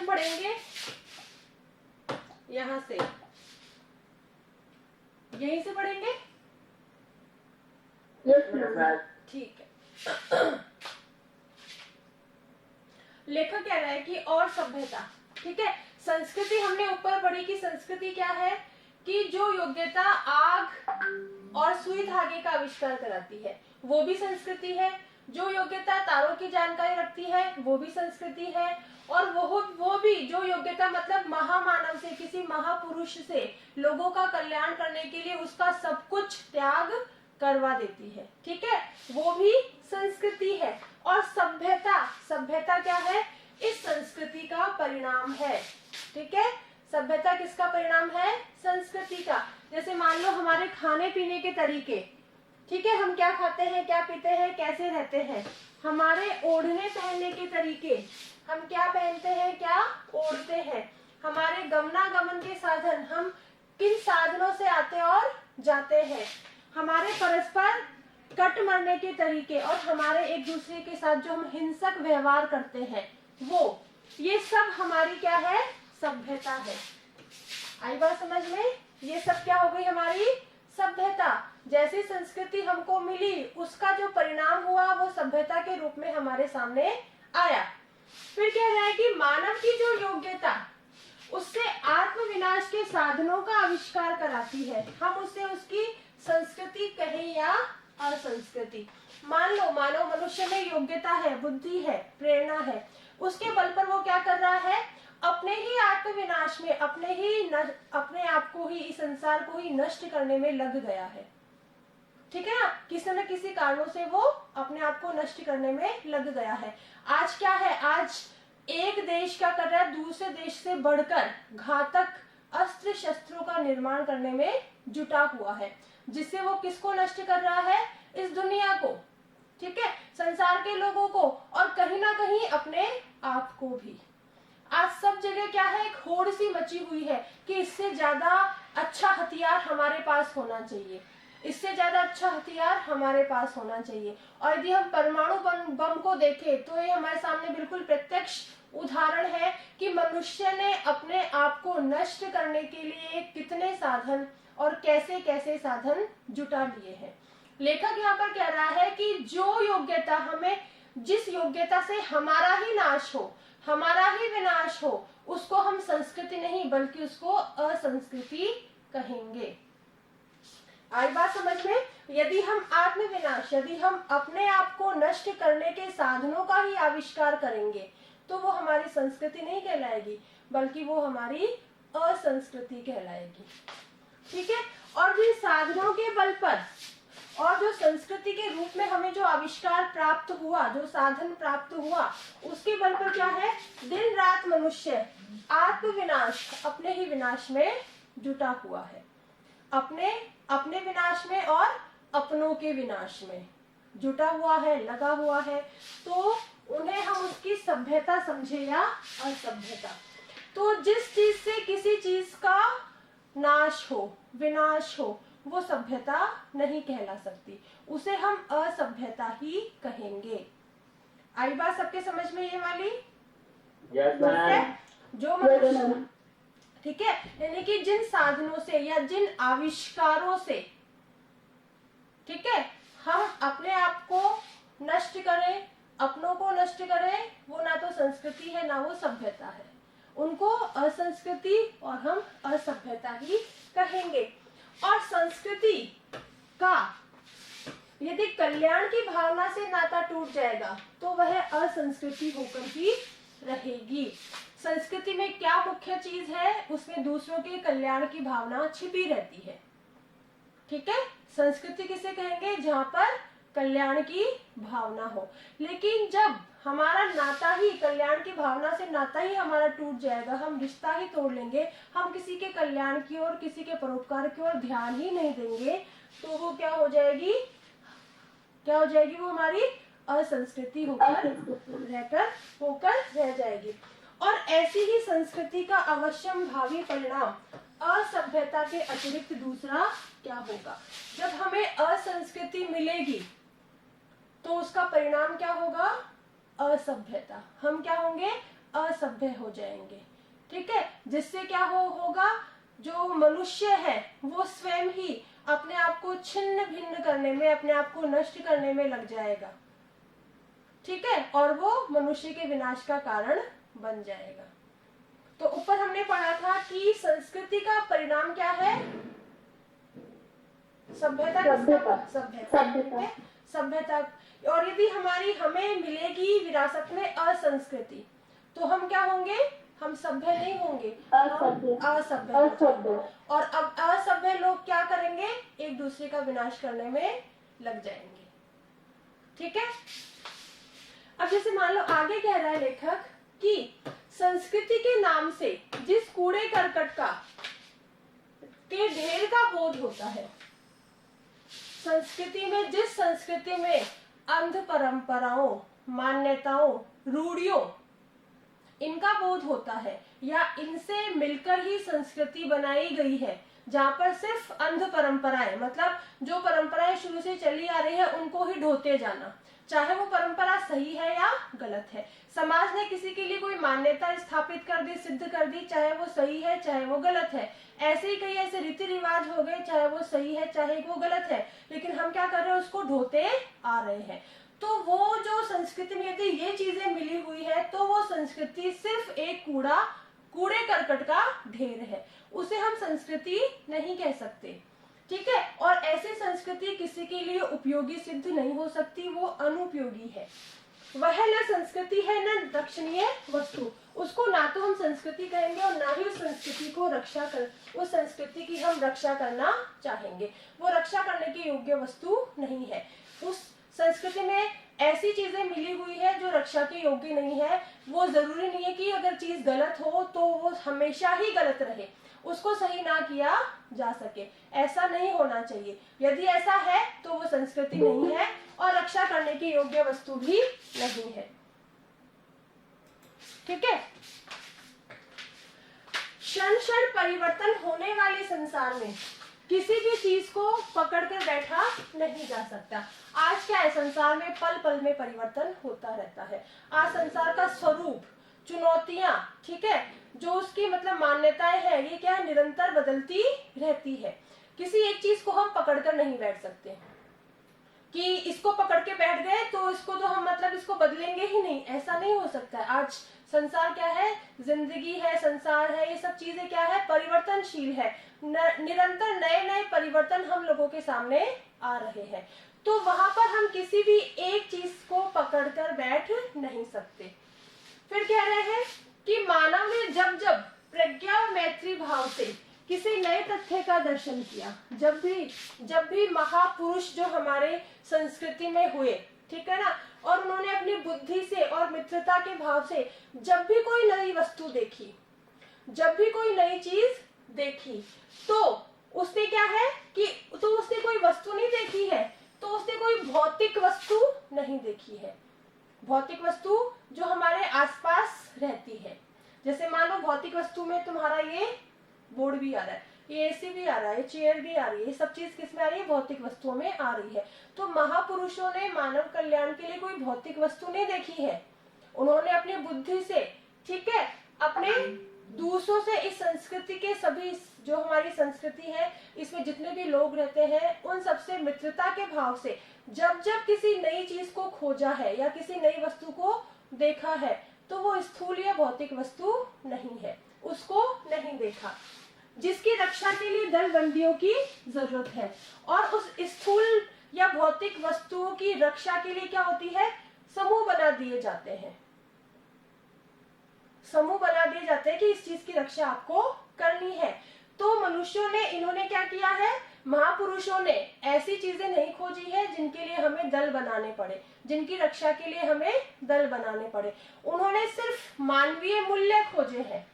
पढ़ेंगे यहां से, यहीं से पढ़ेंगे। ठीक है। लेखक कह रहा है कि और सभ्यता, ठीक है। संस्कृति हमने ऊपर पढ़ी कि संस्कृति क्या है, कि जो योग्यता आग और सुई धागे का आविष्कार कराती है वो भी संस्कृति है। जो योग्यता तारों की जानकारी रखती है वो भी संस्कृति है। और वो भी जो योग्यता मतलब महामानव से, किसी महापुरुष से लोगों का कल्याण करने के लिए उसका सब कुछ त्याग करवा देती है, ठीक है, वो भी संस्कृति है। और सभ्यता, सभ्यता क्या है, इस संस्कृति का परिणाम है, ठीक है। सभ्यता किसका परिणाम है, संस्कृति का। जैसे मान लो हमारे खाने पीने के तरीके, ठीक है, हम क्या खाते हैं, क्या पीते हैं, कैसे रहते हैं। हमारे ओढ़ने पहनने के तरीके, हम क्या पहनते हैं, क्या ओढ़ते हैं। हमारे गमनागमन के साधन, हम किन साधनों से आते और जाते हैं। हमारे परस्पर कट मरने के तरीके और हमारे एक दूसरे के साथ जो हम हिंसक व्यवहार करते हैं वो, ये सब हमारी क्या है, सभ्यता है। आई बात समझ में, ये सब क्या हो गई हमारी सभ्यता। जैसी संस्कृति हमको मिली उसका जो परिणाम हुआ वो सभ्यता के रूप में हमारे सामने आया। फिर कह रहा है कि मानव की जो योग्यता उससे आत्मविनाश के साधनों का आविष्कार कराती है, हम उसे उसकी संस्कृति कहें या असंस्कृति। मान लो मानव मनुष्य में योग्यता है, बुद्धि है, प्रेरणा है, उसके बल पर वो क्या कर रहा है, अपने ही आत्मविनाश में, अपने आप को ही, इस संसार को ही नष्ट करने में लग गया है, ठीक है ना। किसी न किसी कारणों से वो अपने आप को नष्ट करने में लग गया है। आज क्या है, आज एक देश क्या कर रहा है, दूसरे देश से बढ़कर घातक अस्त्र शस्त्रों का निर्माण करने में जुटा हुआ है, जिससे वो किसको नष्ट कर रहा है, इस दुनिया को, ठीक है, संसार के लोगों को, और कहीं ना कहीं अपने आप को भी। आज सब जगह क्या है, एक होड़ सी मची हुई है कि इससे ज्यादा अच्छा हथियार हमारे पास होना चाहिए, इससे ज्यादा अच्छा हथियार हमारे पास होना चाहिए। और यदि हम परमाणु बम को देखें तो ये हमारे सामने बिल्कुल प्रत्यक्ष उदाहरण है कि मनुष्य ने अपने आप को नष्ट करने के लिए कितने साधन और कैसे कैसे साधन जुटा लिए हैं। लेखक यहाँ पर कह रहा है कि जो योग्यता हमें, जिस योग्यता से हमारा ही नाश हो, हमारा ही विनाश हो, उसको हम संस्कृति नहीं बल्कि उसको असंस्कृति कहेंगे। आई बात समझ में। यदि हम आत्मविनाश, यदि हम अपने आप को नष्ट करने के साधनों का ही आविष्कार करेंगे तो वो हमारी संस्कृति नहीं कहलाएगी बल्कि वो हमारी असंस्कृति कहलाएगी, ठीक है। और जिन साधनों के बल पर और जो संस्कृति के रूप में हमें जो आविष्कार प्राप्त हुआ, जो साधन प्राप्त हुआ, उसके बल पर क्या है, दिन रात मनुष्य आत्मविनाश, अपने ही विनाश में जुटा हुआ है, अपने विनाश में और अपनों के विनाश में जुटा हुआ है, लगा हुआ है। तो उन्हें हम उसकी सभ्यता समझे या असभ्यता। तो जिस चीज से किसी चीज का नाश हो, विनाश हो, वो सभ्यता नहीं कहला सकती, उसे हम असभ्यता ही कहेंगे। आई बात सबके समझ में ये वाली? जो मनुष्य, ठीक है, यानी कि जिन साधनों से या जिन आविष्कारों से, ठीक है, हम अपने आप को नष्ट करें, अपनों को नष्ट करें, वो ना तो संस्कृति है ना वो सभ्यता है, उनको असंस्कृति और हम असभ्यता ही कहेंगे। और संस्कृति का यदि कल्याण की भावना से नाता टूट जाएगा तो वह असंस्कृति होकर ही रहेगी। संस्कृति में क्या मुख्य चीज है, उसमें दूसरों के कल्याण की भावना छिपी रहती है, ठीक है। संस्कृति किसे कहेंगे, जहां पर कल्याण की भावना हो। लेकिन जब हमारा नाता ही, कल्याण की भावना से नाता ही हमारा टूट जाएगा, हम रिश्ता ही तोड़ लेंगे, हम किसी के कल्याण की ओर, किसी के परोपकार की ओर ध्यान ही नहीं देंगे, तो वो क्या हो जाएगी, वो हमारी असंस्कृति होकर रह जाएगी। और ऐसी ही संस्कृति का अवश्यम भावी परिणाम असभ्यता के अतिरिक्त दूसरा क्या होगा। जब हमें असंस्कृति मिलेगी तो उसका परिणाम क्या होगा, असभ्यता। हम क्या होंगे, असभ्य हो जाएंगे। ठीक है, जिससे क्या होगा, जो मनुष्य है वो स्वयं ही अपने आप को छिन्न भिन्न करने में, अपने आप को नष्ट करने में लग जाएगा। ठीक है, और वो मनुष्य के विनाश का कारण बन जाएगा। तो ऊपर हमने पढ़ा था कि संस्कृति का परिणाम क्या है, सभ्यता। सभ्यता, सभ्यता। और यदि हमें मिलेगी विरासत में असंस्कृति, तो हम क्या होंगे, हम सभ्य नहीं होंगे, असभ्य। और अब असभ्य लोग क्या करेंगे, एक दूसरे का विनाश करने में लग जाएंगे। ठीक है, अब जैसे मान लो आगे कह रहा है लेखक कि संस्कृति के नाम से जिस कूड़े करकट का के ढेर का बोध होता है, जिस संस्कृति में अंध परंपराओं, मान्यताओं, रूढ़ियों इनका बोध होता है, या इनसे मिलकर ही संस्कृति बनाई गई है, जहाँ पर सिर्फ अंध परंपराएं, मतलब जो परंपराएं शुरू से चली आ रही है उनको ही ढोते जाना, चाहे वो परंपरा सही है या गलत है। समाज ने किसी के लिए कोई मान्यता स्थापित कर दी, सिद्ध कर दी, चाहे वो सही है चाहे वो गलत है। ऐसे ही कई ऐसे रीति रिवाज हो गए, चाहे वो सही है चाहे वो गलत है, लेकिन हम क्या कर रहे हैं, उसको ढोते आ रहे हैं। तो वो जो संस्कृति में यदि ये चीजें मिली हुई है, तो वो संस्कृति सिर्फ एक कूड़े करकट का ढेर है, उसे हम संस्कृति नहीं कह सकते। ठीक है, और ऐसी संस्कृति किसी के लिए उपयोगी सिद्ध नहीं हो सकती, वो अनुपयोगी है। वह न संस्कृति है न रक्षणीय वस्तु, उसको ना तो हम संस्कृति कहेंगे और ना ही उस संस्कृति को उस संस्कृति की हम रक्षा करना चाहेंगे। वो रक्षा करने की योग्य वस्तु नहीं है। उस संस्कृति में ऐसी चीजें मिली हुई है जो रक्षा के योग्य नहीं है। वो जरूरी नहीं है कि अगर चीज गलत हो तो वो हमेशा ही गलत रहे, उसको सही ना किया जा सके, ऐसा नहीं होना चाहिए। यदि ऐसा है तो वो संस्कृति नहीं है और रक्षा करने की योग्य वस्तु भी नहीं है। ठीक है, क्षण क्षण परिवर्तन होने वाले संसार में किसी भी चीज को पकड़कर बैठा नहीं जा सकता। आज क्या है, संसार में पल पल में परिवर्तन होता रहता है। आज संसार का स्वरूप, चुनौतियां, ठीक है, जो उसकी मतलब मान्यताएं हैं, ये क्या है, निरंतर बदलती रहती है। किसी एक चीज को हम पकड़कर नहीं बैठ सकते कि इसको पकड़ के बैठ गए तो इसको तो हम मतलब इसको बदलेंगे ही नहीं, ऐसा नहीं हो सकता है। आज संसार क्या है, जिंदगी है, संसार है, ये सब चीजें क्या है, परिवर्तनशील है। निरंतर नए नए परिवर्तन हम लोगों के सामने आ रहे हैं। तो वहां पर हम किसी भी एक चीज को पकड़कर बैठ नहीं सकते। फिर कह रहे हैं कि मानव ने जब जब प्रज्ञा और मैत्री भाव से किसी नए तथ्य का दर्शन किया, जब भी महापुरुष जो हमारे संस्कृति में हुए, ठीक है ना, और उन्होंने अपनी बुद्धि से और मित्रता के भाव से जब भी कोई नई वस्तु देखी, जब भी कोई नई चीज देखी, तो उसने क्या है कि तो उसने कोई वस्तु नहीं देखी है, तो उसने कोई भौतिक वस्तु नहीं देखी है। भौतिक वस्तु जो हमारे आसपास रहती है, जैसे मान लो भौतिक वस्तु में तुम्हारा ये बोर्ड भी आ रहा है, ये एसी भी आ रहा है, चेयर भी आ रही है, ये सब चीज किस में आ रही है, भौतिक वस्तुओं में आ रही है। तो महापुरुषों ने मानव कल्याण के लिए कोई भौतिक वस्तु नहीं देखी है, उन्होंने अपनी बुद्धि से, ठीक है, अपने दूसरों से, इस संस्कृति के सभी, जो हमारी संस्कृति है, इसमें जितने भी लोग रहते हैं, उन सबसे मित्रता के भाव से जब जब किसी नई चीज को खोजा है या किसी नई वस्तु को देखा है, तो वो स्थूल या भौतिक वस्तु नहीं है, उसको नहीं देखा, जिसकी रक्षा के लिए दल बंदियों की जरूरत है। और उस स्थूल या भौतिक वस्तुओं की रक्षा के लिए क्या होती है, समूह बना दिए जाते हैं। समूह बना दिए जाते हैं कि इस चीज की रक्षा आपको करनी है। तो मनुष्यों ने, इन्होंने क्या किया है, महापुरुषों ने ऐसी चीजें नहीं खोजी है जिनके लिए हमें दल बनाने पड़े, जिनकी रक्षा के लिए हमें दल बनाने पड़े। उन्होंने सिर्फ मानवीय मूल्य खोजे हैं।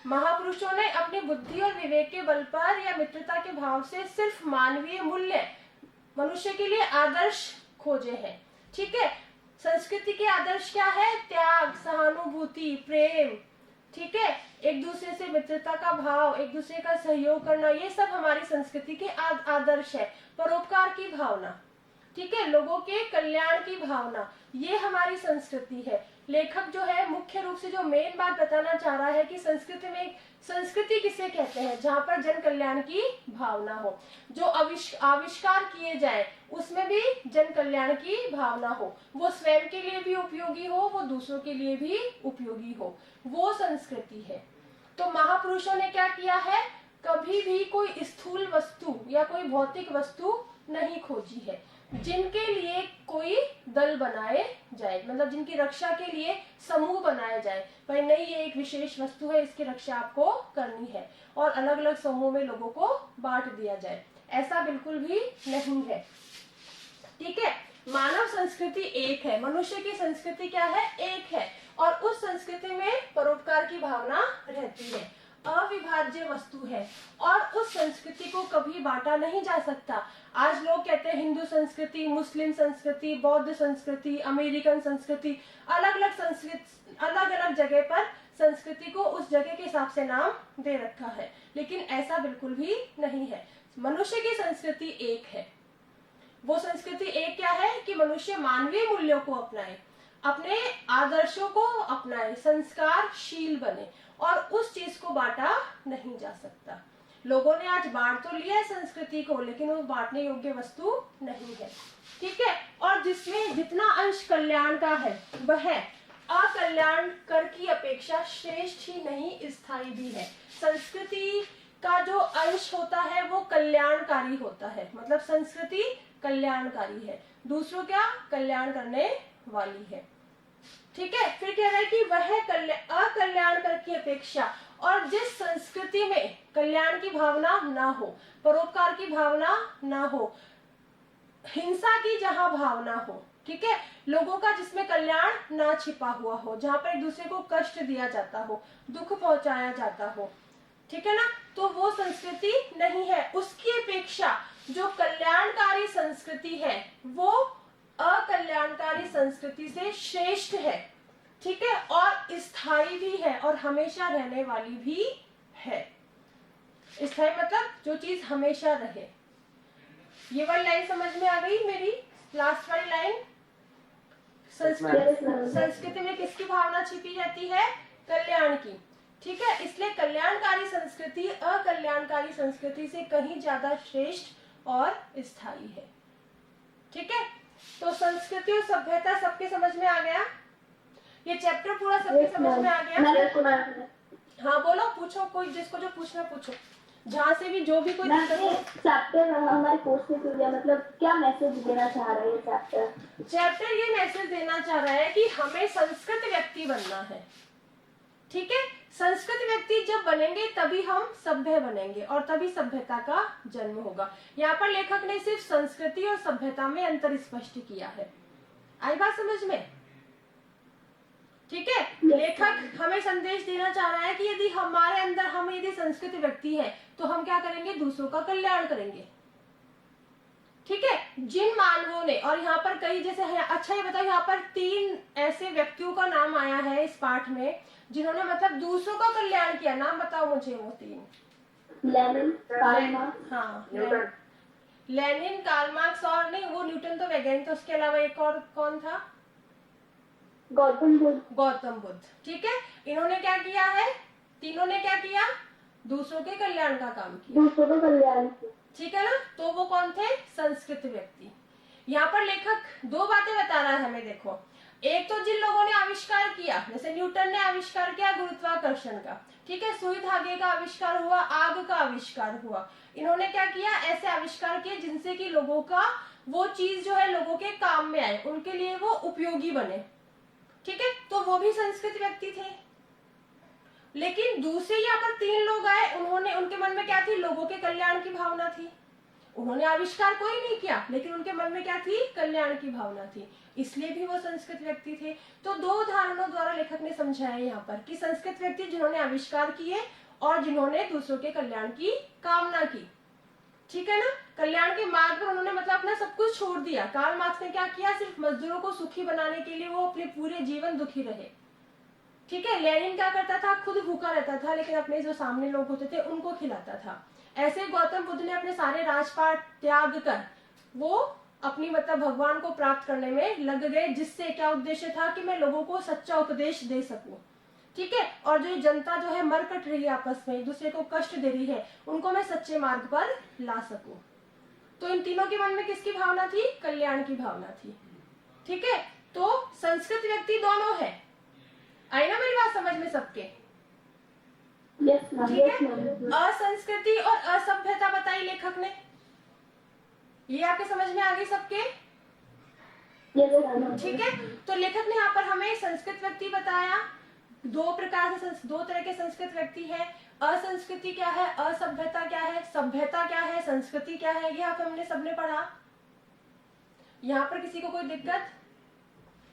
महापुरुषों ने अपनी बुद्धि और विवेक के बल पर या मित्रता के भाव से सिर्फ मानवीय मूल्य, मनुष्य के लिए आदर्श खोजे हैं। ठीक है, संस्कृति के आदर्श क्या है, त्याग, सहानुभूति, प्रेम, ठीक है, एक दूसरे से मित्रता का भाव, एक दूसरे का सहयोग करना, ये सब हमारी संस्कृति के आदर्श है। परोपकार की भावना, ठीक है, लोगों के कल्याण की भावना, ये हमारी संस्कृति है। लेखक जो है मुख्य रूप से जो मेन बात बताना चाह रहा है कि संस्कृति में, संस्कृति किसे कहते हैं, जहाँ पर जन कल्याण की भावना हो, जो आविष्कार किए जाए उसमें भी जन कल्याण की भावना हो, वो स्वयं के लिए भी उपयोगी हो, वो दूसरों के लिए भी उपयोगी हो, वो संस्कृति है। तो महापुरुषों ने क्या किया है, कभी भी कोई स्थूल वस्तु या कोई भौतिक वस्तु नहीं खोजी है जिनके लिए कोई दल बनाए जाए, मतलब जिनकी रक्षा के लिए समूह बनाए जाए, भाई नहीं ये एक विशेष वस्तु है, इसकी रक्षा आपको करनी है, और अलग अलग समूह में लोगों को बांट दिया जाए, ऐसा बिल्कुल भी नहीं है। ठीक है, मानव संस्कृति एक है, मनुष्य की संस्कृति क्या है, एक है, और उस संस्कृति में परोपकार की भावना रहती है, अविभाज्य वस्तु है, और उस संस्कृति को कभी बांटा नहीं जा सकता। आज लोग कहते हैं हिंदू संस्कृति, मुस्लिम संस्कृति, बौद्ध संस्कृति, अमेरिकन संस्कृति, अलग अलग संस्कृति, अलग अलग जगह पर संस्कृति को उस जगह के हिसाब से नाम दे रखा है, लेकिन ऐसा बिल्कुल भी नहीं है। मनुष्य की संस्कृति एक है। वो संस्कृति एक क्या है कि मनुष्य मानवीय मूल्यों को अपनाए, अपने आदर्शों को अपनाए, संस्कारशील बने, और उस चीज को बांटा नहीं जा सकता। लोगों ने आज बांट तो लिया है संस्कृति को, लेकिन वो बांटने योग्य वस्तु नहीं है। ठीक है, और जिसमें जितना अंश कल्याण का है वह अकल्याण कर की अपेक्षा श्रेष्ठ ही नहीं, स्थायी भी है। संस्कृति का जो अंश होता है वो कल्याणकारी होता है, मतलब संस्कृति कल्याणकारी है, दूसरों क्या कल्याण करने वाली है। ठीक है, फिर कह रहा है कि वह अकल्याण कर की अपेक्षा, और जिस संस्कृति में कल्याण की भावना ना हो, परोपकार की भावना ना हो, हिंसा की जहां भावना हो, ठीक है, लोगों का जिसमें कल्याण ना छिपा हुआ हो, जहां पर एक दूसरे को कष्ट दिया जाता हो, दुख पहुंचाया जाता हो, ठीक है ना, तो वो संस्कृति नहीं है। उसकी अपेक्षा जो कल्याणकारी संस्कृति है वो अकल्याणकारी संस्कृति से श्रेष्ठ है। ठीक है, और स्थायी भी है, और हमेशा रहने वाली भी है। स्थायी मतलब जो चीज हमेशा रहे। ये वाली लाइन समझ में आ गई मेरी, लास्ट वाली लाइन। संस्कृति में किसकी भावना छिपी रहती है, कल्याण की। ठीक है, इसलिए कल्याणकारी संस्कृति अकल्याणकारी संस्कृति से कहीं ज्यादा श्रेष्ठ और स्थायी है। ठीक है, तो संस्कृति और सभ्यता सबके समझ में आ गया, ये चैप्टर पूरा सबके समझ में आ गया। हाँ बोलो, पूछो, कोई जिसको जो पूछना पूछो, जहाँ से भी जो भी कोई चैप्टर हमारे कोर्स में क्यों दिया, मतलब क्या मैसेज देना चाह रहा है ये चैप्टर? चैप्टर ये मैसेज देना चाह रहा है कि हमें संस्कृत व्यक्ति बनना है। ठीक है, संस्कृत व्यक्ति जब बनेंगे तभी हम सभ्य बनेंगे, और तभी सभ्यता का जन्म होगा। यहाँ पर लेखक ने सिर्फ संस्कृति और सभ्यता में अंतर स्पष्ट किया है। आई बात समझ में? ठीक है, लेखक हमें संदेश देना चाह रहा है कि यदि हमारे अंदर हम यदि संस्कृत व्यक्ति हैं तो हम क्या करेंगे, दूसरों का कल्याण करेंगे। ठीक है, जिन मानवों ने, और यहाँ पर कई जैसे है, अच्छा ये बताओ, यहाँ पर 3 ऐसे व्यक्तियों का नाम आया है इस पाठ में जिन्होंने मतलब दूसरों का कल्याण किया। नाम बताओ मुझे वो 3। Lenin, Karl Marx. हाँ, लेनिन, कार्ल मार्क्स, और नहीं वो न्यूटन तो वैज्ञानिक, तो उसके अलावा एक और कौन था, गौतम बुद्ध। गौतम बुद्ध। ठीक है, इन्होंने क्या किया है, तीनों ने क्या किया, दूसरों के कल्याण का काम किया, दूसरों का कल्याण। ठीक है ना, तो वो कौन थे, संस्कृत व्यक्ति। यहाँ पर लेखक 2 बातें बता रहा है हमें, देखो, एक तो जिन लोगों ने आविष्कार किया, जैसे न्यूटन ने आविष्कार किया गुरुत्वाकर्षण का, ठीक है, सुई धागे का आविष्कार हुआ, आग का आविष्कार हुआ, इन्होंने क्या किया, ऐसे आविष्कार किए जिनसे कि लोगों का वो चीज जो है लोगों के काम में आए, उनके लिए वो उपयोगी बने। ठीक है, तो वो भी संस्कृत व्यक्ति थे। लेकिन दूसरे यहाँ पर 3 लोग आए, उन्होंने, उनके मन में क्या थी, लोगों के कल्याण की भावना थी। उन्होंने आविष्कार कोई नहीं किया, लेकिन उनके मन में क्या थी, कल्याण की भावना थी, इसलिए भी वो संस्कृत व्यक्ति थे। तो 2 उदाहरणों द्वारा लेखक ने समझाया यहाँ पर कि संस्कृत व्यक्ति जिन्होंने आविष्कार किए और जिन्होंने दूसरों के कल्याण की कामना की। ठीक है ना, कल्याण के मार्ग पर उन्होंने मतलब अपना सब कुछ छोड़ दिया। कार्ल मार्क्स ने क्या किया, सिर्फ मजदूरों को सुखी बनाने के लिए वो अपने पूरे जीवन दुखी रहे। ठीक है, लेनिन क्या करता था, खुद भूखा रहता था, लेकिन अपने जो सामने लोग होते थे उनको खिलाता था। ऐसे गौतम बुद्ध ने अपने सारे राजपाट त्याग कर वो अपनी मतलब भगवान को प्राप्त करने में लग गए, जिससे क्या उद्देश्य था कि मैं लोगों को सच्चा उपदेश दे सकूं। ठीक है, और जो जनता जो है मर कट रही है, आपस में एक दूसरे को कष्ट दे रही है, उनको मैं सच्चे मार्ग पर ला सकूं। तो इन तीनों के मन में किसकी भावना थी? कल्याण की भावना थी। ठीक है, तो संस्कृत व्यक्ति दोनों है। आई ना मेरी बात समझ में सबके? यस मैम, ठीक यस है, मैम। असंस्कृति और असभ्यता बताई लेखक ने, ये आपके समझ में आ गई सबके? Yes ma'am. ठीक है, तो लेखक ने यहाँ पर हमें संस्कृत व्यक्ति बताया। दो प्रकार से दो तरह के संस्कृत व्यक्ति है। असंस्कृति क्या है, असभ्यता क्या है, सभ्यता क्या है, संस्कृति क्या है, ये आप हमने सबने पढ़ा। यहाँ पर किसी को कोई दिक्कत?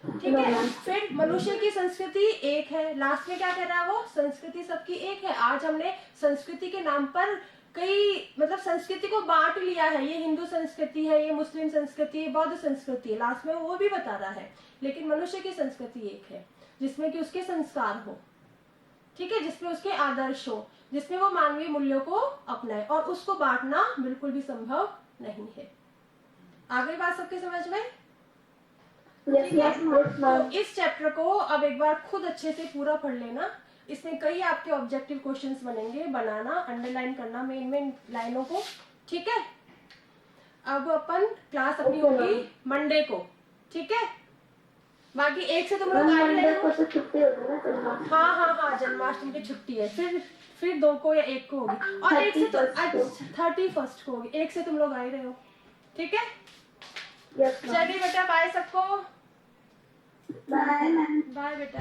ठीक है, फिर मनुष्य की संस्कृति एक है। लास्ट में क्या कह रहा है वो? संस्कृति सबकी एक है। आज हमने संस्कृति के नाम पर कई मतलब संस्कृति को बांट लिया है, ये हिंदू संस्कृति है, ये मुस्लिम संस्कृति है, बौद्ध संस्कृति है, लास्ट में वो भी बता रहा है। लेकिन मनुष्य की संस्कृति एक है, जिसमें कि उसके संस्कार हो, ठीक है, जिसमें उसके आदर्श हो, जिसमें वो मानवीय मूल्यों को अपनाए, और उसको बांटना बिल्कुल भी संभव नहीं है। आ गई बात सबके समझ में? Yes yes ma'am. तो इस चैप्टर को अब एक बार खुद अच्छे से पूरा पढ़ लेना। इसमें कई आपके ऑब्जेक्टिव क्वेश्चंस बनेंगे, बनाना, अंडरलाइन करना मेन लाइनों को। ठीक है, अब अपन क्लास अपनी होगी मंडे को। ठीक है, बाकी एक से तुम लोग आए मंडे रहे को हो। तो छुट्टी होगी ना जन्माष्टमी? हाँ, जन्माष्टमी की छुट्टी है। फिर 2 को या 1 को होगी, और 1 से तो 31 को होगी। 1 से तुम लोग आए रहे हो। ठीक है, यस मैम। चलिए बेटा, बाय सबको। Bye ma'am. बाय बेटा।